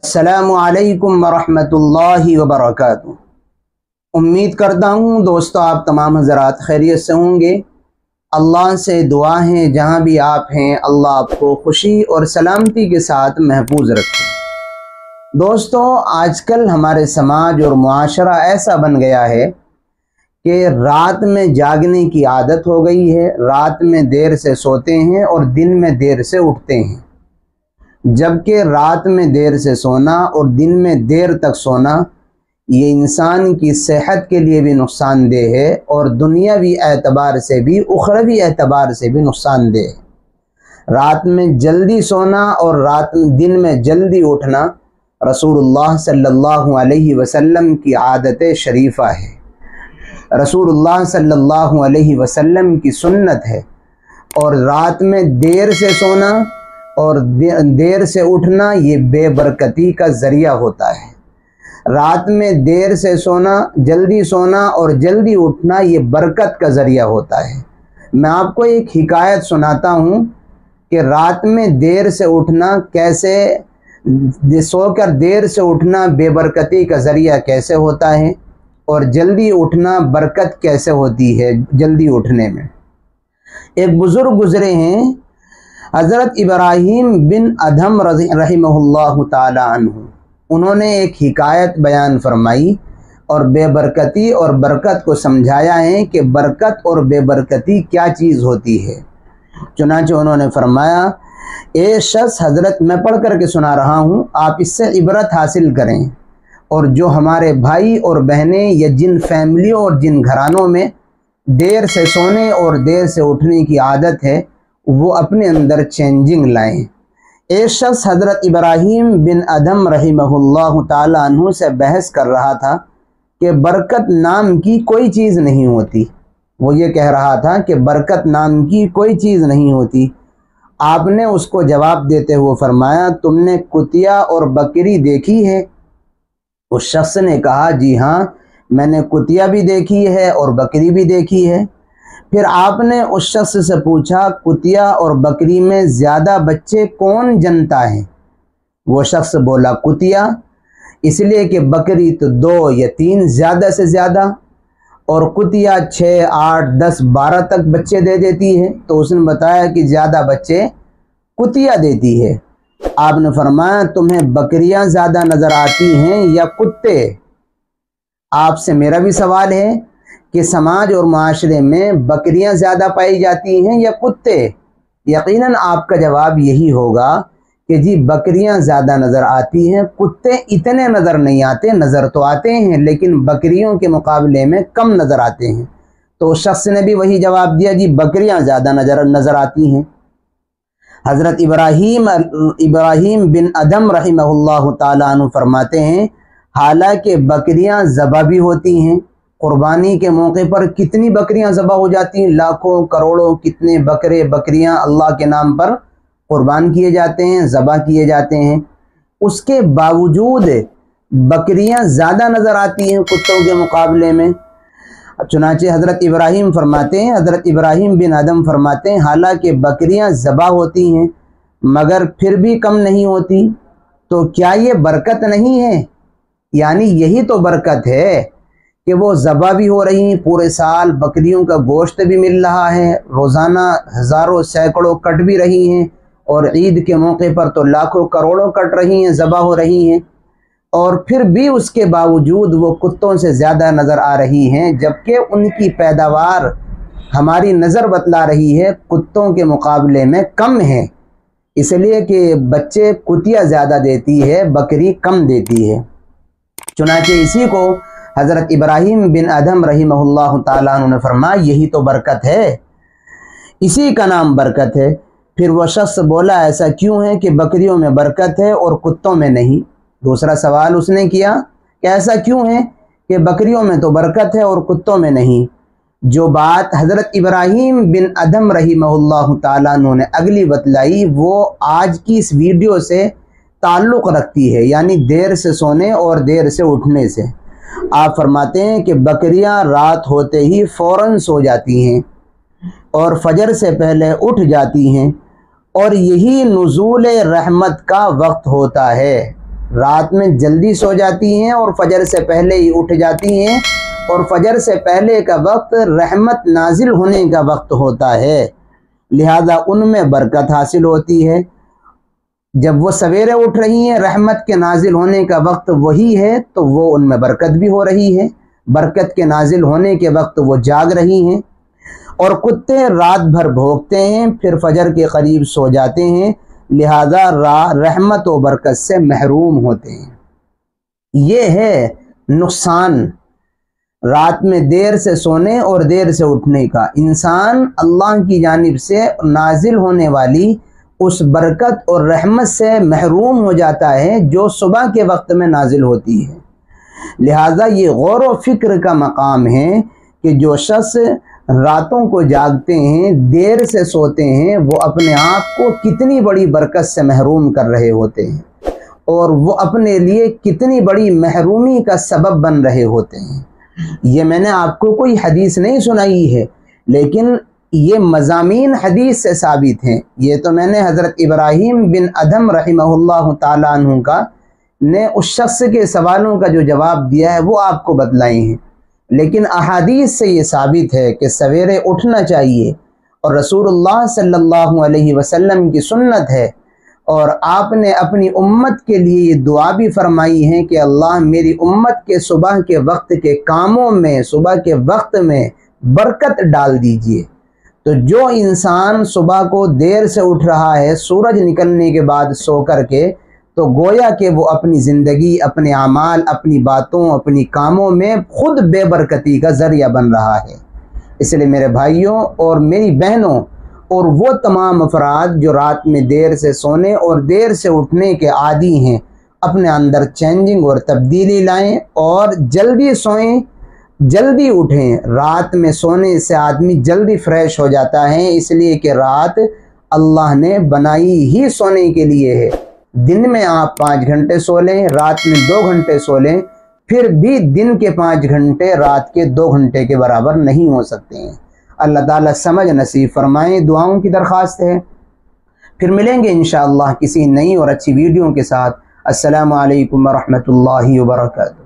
अस्सलामु अलैकुम वरहमतुल्लाहि वबरकातुहू। उम्मीद करता हूँ दोस्तों आप तमाम हज़रात खैरियत से होंगे। अल्लाह से दुआ है जहाँ भी आप हैं अल्लाह आपको खुशी और सलामती के साथ महफूज रखे। दोस्तों आजकल हमारे समाज और मुआशरा ऐसा बन गया है कि रात में जागने की आदत हो गई है, रात में देर से सोते हैं और दिन में देर से उठते हैं। जबकि रात में देर से सोना और दिन में देर तक सोना ये इंसान की सेहत के लिए भी नुकसानदेह है और दुनियावी एतबार से भी उखरवी एतबार से भी नुकसानदेह है। रात में जल्दी सोना और दिन में जल्दी उठना रसूलुल्लाह सल्लल्लाहु अलैहि वसल्लम की आदत शरीफा है, रसूलुल्लाह सल्लल्लाहु अलैहि वसल्लम की सुन्नत है। और रात में देर से सोना और देर से उठना ये बेबरकती का ज़रिया होता है। रात में देर से सोना, जल्दी सोना और जल्दी उठना ये बरकत का ज़रिया होता है। मैं आपको एक हिकायत सुनाता हूँ कि रात में देर से उठना कैसे, सोकर देर से उठना बेबरकती का ज़रिया कैसे होता है और जल्दी उठना बरकत कैसे होती है जल्दी उठने में। एक बुज़ुर्ग गुज़रे हैं, हज़रत इब्राहीम बिन अदहम रहिमहुल्लाहु ताला अन्हु। उन्होंने एक हिकायत बयान फरमाई और बेबरकती और बरकत को समझाया है कि बरकत और बेबरकती क्या चीज़ होती है। चुनांचे उन्होंने फरमाया, ए शख्स, हज़रत मैं पढ़ करके सुना रहा हूँ, आप इससे इबरत हासिल करें और जो हमारे भाई और बहनें या जिन फैमिलियों और जिन घरानों में देर से सोने और देर से उठने की आदत है वो अपने अंदर चेंजिंग लाएं। एक शख्स हज़रत इब्राहीम बिन अदहम रहिमहुल्लाहु ताला अन्हु से बहस कर रहा था कि बरकत नाम की कोई चीज़ नहीं होती। वो ये कह रहा था कि बरकत नाम की कोई चीज़ नहीं होती। आपने उसको जवाब देते हुए फरमाया, तुमने कुतिया और बकरी देखी है? उस शख्स ने कहा, जी हाँ, मैंने कुतिया भी देखी है और बकरी भी देखी है। फिर आपने उस शख्स से पूछा, कुतिया और बकरी में ज़्यादा बच्चे कौन जनता है? वो शख्स बोला, कुतिया, इसलिए कि बकरी तो 2 या 3 ज़्यादा से ज़्यादा और कुतिया 6, 8, 10, 12 तक बच्चे दे देती है। तो उसने बताया कि ज़्यादा बच्चे कुतिया देती है। आपने फरमाया, तुम्हें बकरियां ज़्यादा नज़र आती हैं या कुत्ते? आपसे मेरा भी सवाल है कि समाज और माशरे में बकरियां ज़्यादा पाई जाती हैं या कुत्ते? यकीनन आपका जवाब यही होगा कि जी बकरियां ज़्यादा नज़र आती हैं, कुत्ते इतने नज़र नहीं आते। नज़र तो आते हैं लेकिन बकरियों के मुकाबले में कम नज़र आते हैं। तो उस शख्स ने भी वही जवाब दिया, जी बकरियां ज़्यादा नज़र आती हैं। हज़रत इब्राहीम बिन अदहम रहिमहुल्लाहु ताला अन्हु फरमाते हैं, हालांकि बकरियां ज़बा भी होती हैं। कुर्बानी के मौके पर कितनी बकरियां ज़बा हो जाती हैं, लाखों करोड़ों कितने बकरियां अल्लाह के नाम पर कुर्बान किए जाते हैं, ज़बा किए जाते हैं। उसके बावजूद बकरियां ज़्यादा नज़र आती हैं कुत्तों के मुकाबले में। चुनांचे हज़रत इब्राहीम फरमाते हैं, हज़रत इब्राहीम बिन अदहम फरमाते हैं, हालांकि बकरियां ज़बा होती हैं मगर फिर भी कम नहीं होती। तो क्या ये बरकत नहीं है? यानी यही तो बरकत है कि वो ज़बा भी हो रही हैं, पूरे साल बकरियों का गोश्त भी मिल रहा है, रोज़ाना हज़ारों सैकड़ों कट भी रही हैं और ईद के मौके पर तो लाखों करोड़ों कट रही हैं, ज़बा हो रही हैं। और फिर भी उसके बावजूद वो कुत्तों से ज़्यादा नज़र आ रही हैं, जबकि उनकी पैदावार हमारी नज़र बतला रही है कुत्तों के मुकाबले में कम है, इसलिए कि बच्चे कुतिया ज़्यादा देती है, बकरी कम देती है। चुनांचे इसी को हज़रत इब्राहीम बिन अदहम रहिमहुल्लाहु ताला अन्हु ने फरमाया, यही तो बरकत है, इसी का नाम बरकत है। फिर वह शख्स बोला, ऐसा क्यों है कि बकरियों में बरकत है और कुत्तों में नहीं? दूसरा सवाल उसने किया कि ऐसा क्यों है कि बकरियों में तो बरकत है और कुत्तों में नहीं? जो बात हज़रत इब्राहीम बिन अदहम रहिमहुल्लाहु ताला अन्हु ने अगली बतलाई वो आज की इस वीडियो से ताल्लुक़ रखती है, यानी देर से सोने और देर से उठने से। आप फरमाते हैं कि बकरियां रात होते ही फ़ौरन सो जाती हैं और फजर से पहले उठ जाती हैं और यही नुज़ूल रहमत का वक्त होता है। رات میں جلدی سو جاتی ہیں اور فجر سے پہلے ہی اٹھ جاتی ہیں، اور فجر سے پہلے کا وقت رحمت نازل ہونے کا وقت ہوتا ہے، لہذا ان میں برکت حاصل ہوتی ہے۔ جب وہ سویرے اٹھ رہی ہیں، رحمت کے نازل ہونے کا وقت وہی ہے، تو وہ ان میں برکت بھی ہو رہی ہے، برکت کے نازل ہونے کے وقت وہ جاگ رہی ہیں۔ اور کتے رات بھر بھونکتے ہیں، پھر فجر کے قریب سو جاتے ہیں، لہذا رحمت و برکت سے محروم ہوتے ہیں۔ یہ ہے نقصان رات میں دیر سے سونے اور دیر سے اٹھنے کا۔ انسان اللہ کی جانب سے نازل ہونے والی اس برکت اور رحمت سے محروم ہو جاتا ہے جو صبح کے وقت میں نازل ہوتی ہے۔ لہذا یہ غور و فکر کا مقام ہے کہ جو شخص راتوں کو جاگتے ہیں، دیر سے سوتے ہیں، وہ اپنے آپ کو کتنی بڑی برکت سے محروم کر رہے ہوتے ہیں، اور وہ اپنے لیے کتنی بڑی محرومی کا سبب بن رہے ہوتے ہیں۔ یہ میں نے آپ کو کوئی حدیث نہیں سنائی ہے، لیکن یہ مضامین حدیث سے ثابت ہیں۔ یہ تو میں نے حضرت ابراہیم بن ادھم رحمہ اللہ تعالیٰ عنہ کا نے اس شخص کے سوالوں کا جو جواب دیا ہے وہ آپ کو بتلائے ہیں، لیکن احادیث سے یہ ثابت ہے کہ سویرے اٹھنا چاہیے، اور رسول اللہ صلی اللہ علیہ وسلم کی سنت ہے، اور آپ نے اپنی امت کے لیے یہ دعا بھی فرمائی ہے کہ اللہ میری امت کے صبح کے وقت کے کاموں میں، صبح کے وقت میں برکت ڈال دیجئے۔ تو جو انسان صبح کو دیر سے اٹھ رہا ہے، سورج نکلنے کے بعد سو کر کے، تو گویا کہ وہ اپنی زندگی، اپنے اعمال، اپنی باتوں، اپنی کاموں میں خود بے برکتی کا ذریعہ بن رہا ہے۔ اس لیے میرے بھائیوں اور میری بہنوں اور وہ تمام افراد جو رات میں دیر سے سونے اور دیر سے اٹھنے کے عادی ہیں، اپنے اندر چینجنگ اور تبدیلی لائیں اور جلدی سوئیں، جلدی اٹھیں۔ رات میں سونے سے آدمی جلدی فریش ہو جاتا ہے، اس لیے کہ رات اللہ نے بنائی ہی سونے کے لیے ہے۔ دن میں آپ 5 گھنٹے سو لیں، رات میں 2 گھنٹے سو لیں، پھر بھی دن کے 5 گھنٹے رات کے 2 گھنٹے کے برابر نہیں ہو سکتے ہیں۔ اللہ تعالیٰ سمجھ نصیب فرمائیں، دعاؤں کی درخواست ہے۔ پھر ملیں گے انشاءاللہ کسی نئی اور اچھی ویڈیو کے ساتھ۔ السلام علیکم ورحمۃ اللہ وبرکاتہ۔